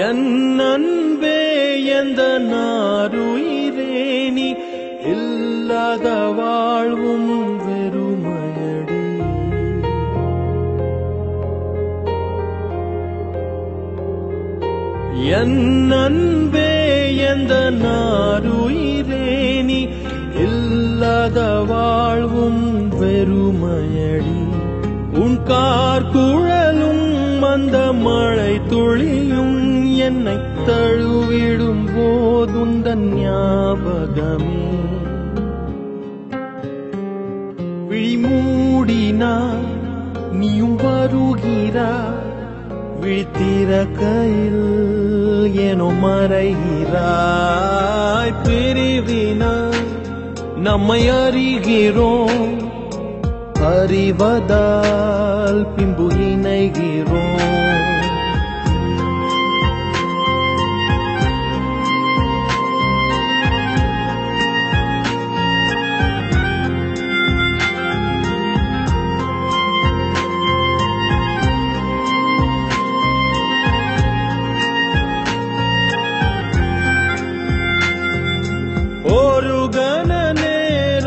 என் அன்பே எந்த நாருயிரே நீ இல்லாத வாழ்வும் வெறுமையடி. என் அன்பே எந்த நாருயிரே நீ இல்லாத வாழ்வும் வெறுமையடி. உன் கார்குழலும் அந்த மழை துளியும் என்னை தழுவிடும் போதுந்தன் ஞாபகமே. விழிமூடினாய் நீயும் வருகிறாய், விழித்திறக்கையில் ஏனோ மறைகிறாய். பிரிவினாய் நம்மை அறிகிறோம், அறிவதால் பின்பு இணைகிறோம். ஒரு கண நேர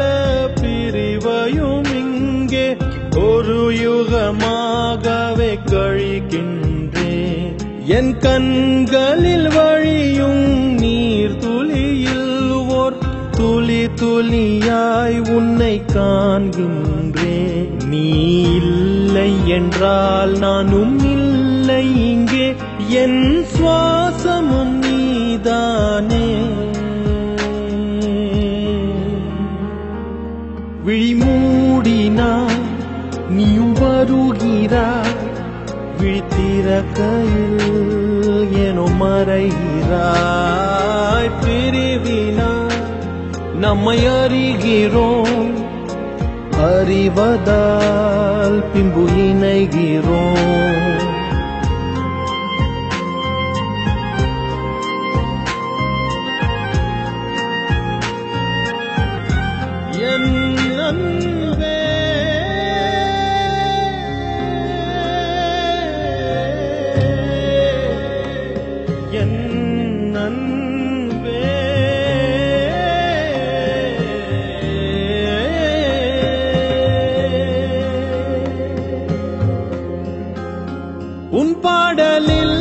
பிரிவையும் இங்கே ஒரு யுகமாகவே கழிக்கின்றேன். என் கண்களில் வழியும் நீர் துளியில் ஓர் துளி துளியாய் உன்னை காண்கின்றேன். நீ இல்லை என்றால் நானும் இல்லை இங்கே, என் சுவாசமும் நீதானே. விழிமூடினாய் நீயும் வருகிறாய், விழித்திறக்கையில் ஏனோ மறைகிறாய். பிரிவினாய் நம்மை அறிகிறோம், அறிவதால் பின்பு இணைகிறோம். என் அன்பே என் அன்பே உன் பாடலில்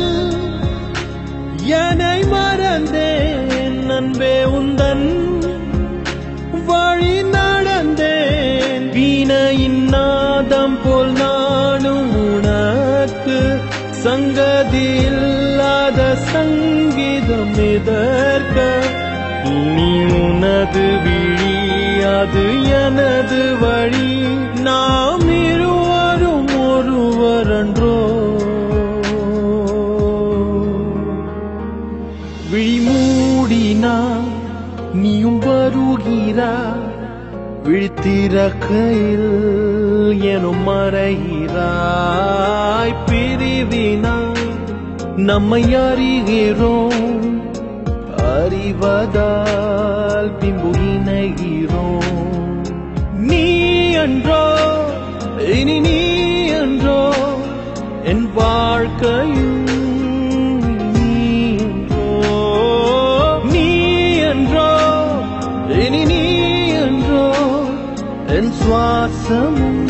என்னை மறந்தேன் அன்பே, உந்தன் வழி நடந்தேன். வீணையின் நாதம் போல் நானும் உனக்கு சங்கதி இல்லாத சங்கீதம் எதற்க. இனி உனது விழி அது எனது வழி, நாம் இருவரும் ஒருவரன்றோ. விழிமூடினாய் நீயும் வருகிறாய், விழித்திறக்கையில் எனும் மறைகிறாய். பிரிவினாய் நம்மை அறிகிறோம், அறிவதால் பின்பு இணைகிறோம். நீ அன்றோ இனி நீ அன்றோ என் வாழ்க்கையும், இனி நீ என்றோ என் சுவாசமும்.